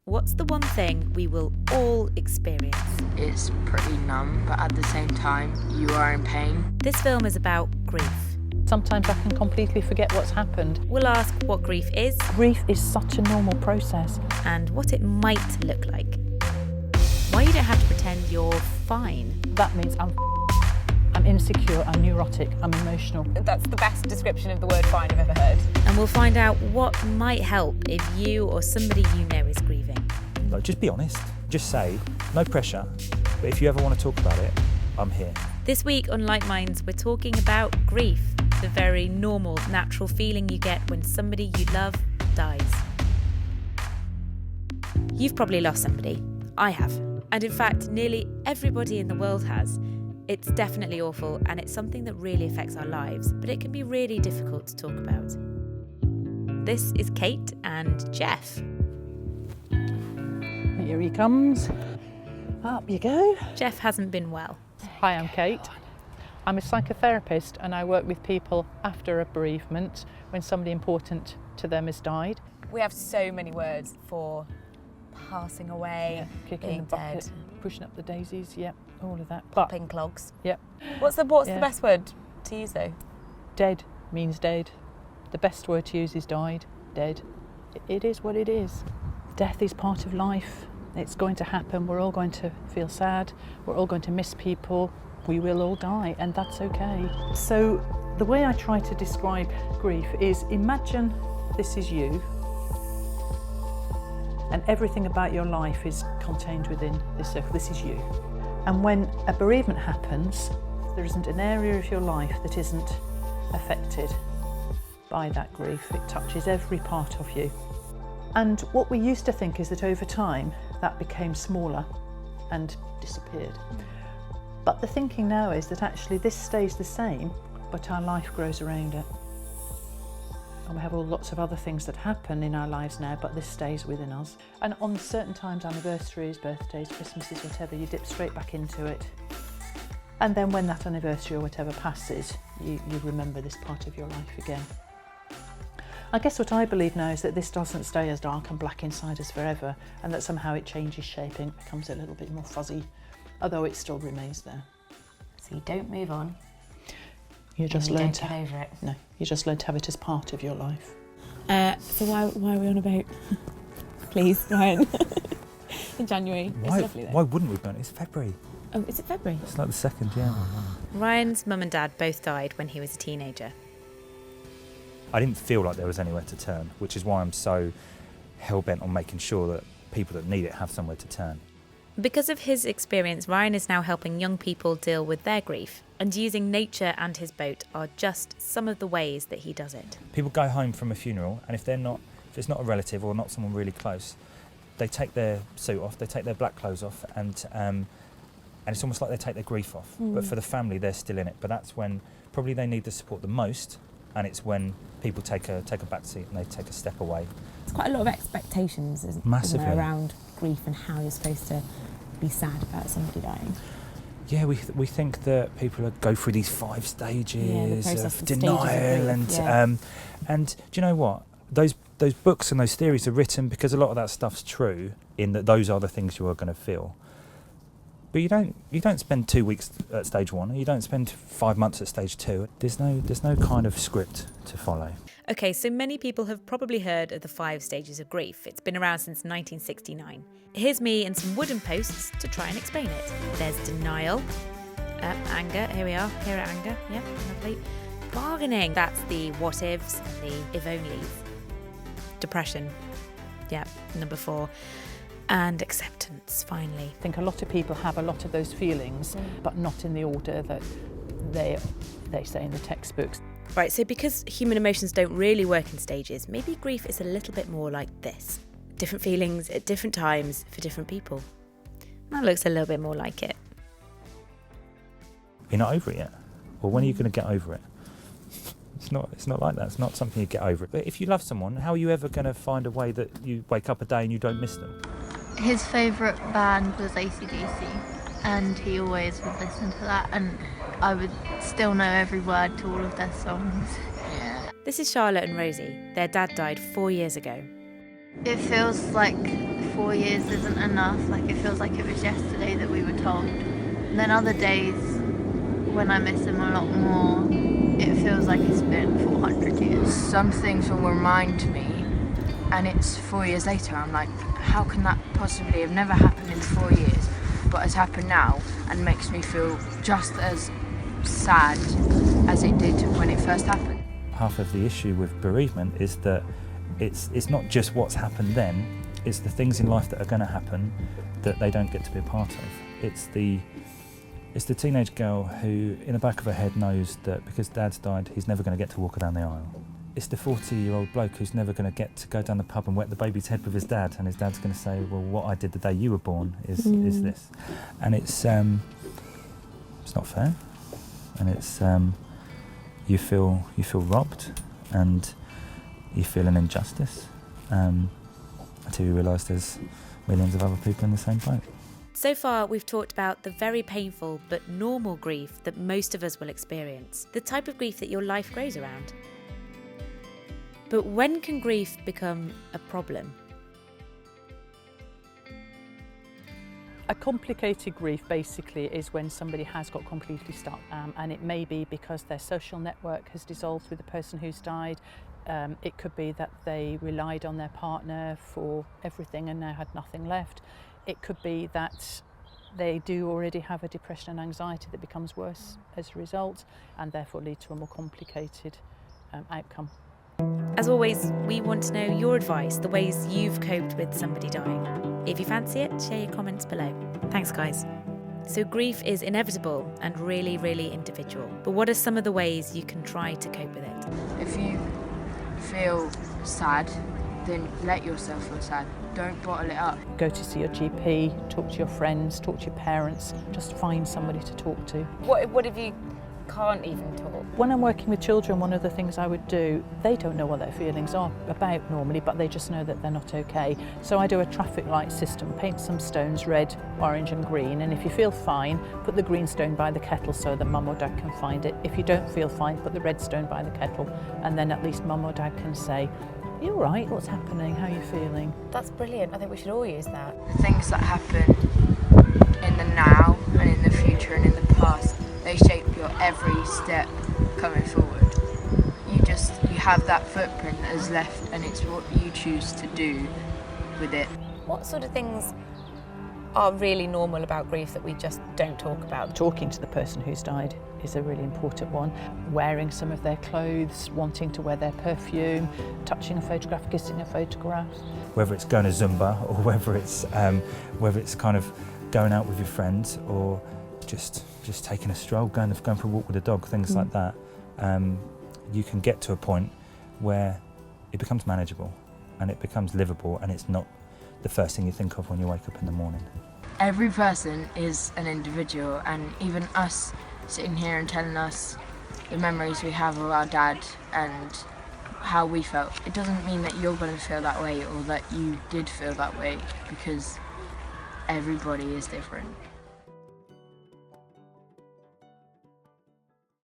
What's the one thing we will all experience? It's pretty numb, but at the same time, you are in pain. This film is about grief. Sometimes I can completely forget what's happened. We'll ask what grief is. Grief is such a normal process. And what it might look like. Why you don't have to pretend you're fine. That means I'm insecure, I'm neurotic, I'm emotional. That's the best description of the word fine I've ever heard. And we'll find out what might help if you or somebody you know is grieving. Like, just be honest. Just say, no pressure, but if you ever want to talk about it, I'm here. This week on Like Minds, we're talking about grief, the very normal, natural feeling you get when somebody you love dies. You've probably lost somebody. I have. And in fact, nearly everybody in the world has. It's definitely awful, and it's something that really affects our lives, but it can be really difficult to talk about. This is Kate and Jeff. Here he comes. Up you go. Jeff hasn't been well. Hi, I'm Kate. I'm a psychotherapist and I work with people after a bereavement when somebody important to them has died. We have so many words for passing away, Kicking being the bucket, dead, pushing up the daisies, all of that. popping clogs. Yep. What's the best word to use though? Dead means dead. The best word to use is died, dead. It is what it is. Death is part of life. It's going to happen. We're all going to feel sad. We're all going to miss people. We will all die, and that's okay. So the way I try to describe grief is, imagine this is you, and everything about your life is contained within this circle. This is you. And when a bereavement happens, there isn't an area of your life that isn't affected by that grief. It touches every part of you. And what we used to think is that over time, that became smaller and disappeared. But the thinking now is that actually this stays the same, but our life grows around it. And we have lots of other things that happen in our lives now, but this stays within us. And on certain times, anniversaries, birthdays, Christmases, whatever, you dip straight back into it. And then when that anniversary or whatever passes, you remember this part of your life again. I guess what I believe now is that this doesn't stay as dark and black inside us forever, and that somehow it changes shape and becomes a little bit more fuzzy, although it still remains there. So you don't move on. You just learn to get over it. No, you just learn to have it as part of your life. So why are we on about? Please, Ryan. In January. It's lovely though. Why wouldn't we? It's February. Oh, is it February? It's like the 2nd, yeah. Ryan's mum and dad both died when he was a teenager. I didn't feel like there was anywhere to turn, which is why I'm so hell-bent on making sure that people that need it have somewhere to turn. Because of his experience, Ryan is now helping young people deal with their grief, and using nature and his boat are just some of the ways that he does it. People go home from a funeral, and if it's not a relative or not someone really close, they take their suit off, they take their black clothes off, and it's almost like they take their grief off. But for the family, they're still in it. But that's when probably they need the support the most, and it's when people take a back seat and they take a step away. It's quite a lot of expectations, isn't Massively. there, around grief and how you're supposed to be sad about somebody dying. Yeah, we think that people go through these 5 stages process of of stages of denial, grief, and do you know what? Those books and those theories are written because a lot of that stuff's true, in that those are the things you are going to feel. But you don't spend 2 weeks at stage 1, you don't spend 5 months at stage 2. There's no kind of script to follow. Okay, so many people have probably heard of the 5 stages of grief. It's been around since 1969. Here's me and some wooden posts to try and explain it. There's denial, anger, here we are, here at anger, yeah, lovely. Bargaining, that's the what ifs and the if onlys. Depression, yeah, number 4. And acceptance, finally. I think a lot of people have a lot of those feelings, but not in the order that they say in the textbooks. Right, so because human emotions don't really work in stages, maybe grief is a little bit more like this. Different feelings at different times for different people. That looks a little bit more like it. You're not over it yet? Or when are you going to get over it? It's not like that. It's not something you get over it. But if you love someone, how are you ever going to find a way that you wake up a day and you don't miss them? His favourite band was AC/DC, and he always would listen to that, and I would still know every word to all of their songs. Yeah. This is Charlotte and Rosie. Their dad died 4 years ago. It feels like 4 years isn't enough. Like, it feels like it was yesterday that we were told. And then other days, when I miss him a lot more, it feels like it's been 400 years. Some things will remind me, and it's 4 years later. I'm like, how can that possibly have never happened in 4 years, but has happened now, and makes me feel just as sad as it did when it first happened. Half of the issue with bereavement is that it's not just what's happened then, it's the things in life that are going to happen that they don't get to be a part of. It's the teenage girl who in the back of her head knows that because dad's died he's never going to get to walk down the aisle. It's the 40-year-old bloke who's never going to get to go down the pub and wet the baby's head with his dad, and his dad's going to say, well, what I did the day you were born is this. And it's not fair, and it's you feel robbed, and you feel an injustice until you realise there's millions of other people in the same boat. So far, we've talked about the very painful but normal grief that most of us will experience, the type of grief that your life grows around. But when can grief become a problem? A complicated grief basically is when somebody has got completely stuck, and it may be because their social network has dissolved with the person who's died. It could be that they relied on their partner for everything and now had nothing left. It could be that they do already have a depression and anxiety that becomes worse as a result, and therefore lead to a more complicated outcome. As always, we want to know your advice, the ways you've coped with somebody dying. If you fancy it, share your comments below. Thanks, guys. So grief is inevitable and really, really individual. But what are some of the ways you can try to cope with it? If you feel sad, then let yourself feel sad. Don't bottle it up. Go to see your GP, talk to your friends, talk to your parents, just find somebody to talk to. What if you can't even talk? When I'm working with children, one of the things I would do, they don't know what their feelings are about normally, but they just know that they're not okay. So I do a traffic light system, paint some stones red, orange and green, and if you feel fine, put the green stone by the kettle so that mum or dad can find it. If you don't feel fine, put the red stone by the kettle, and then at least mum or dad can say, "Are you all right? What's happening? How are you feeling?" That's brilliant. I think we should all use that. Things that happen in the now and in the future and in the past, they shape your every step coming forward. You have that footprint that is left, and it's what you choose to do with it. What sort of things are really normal about grief that we just don't talk about? Talking to the person who's died is a really important one. Wearing some of their clothes, wanting to wear their perfume, touching a photograph, kissing a photograph. Whether it's going to Zumba or whether it's kind of going out with your friends or just taking a stroll, going for a walk with a dog, things like that. You can get to a point where it becomes manageable and it becomes livable, and it's not the first thing you think of when you wake up in the morning. Every person is an individual, and even us sitting here and telling us the memories we have of our dad and how we felt, it doesn't mean that you're going to feel that way or that you did feel that way, because everybody is different.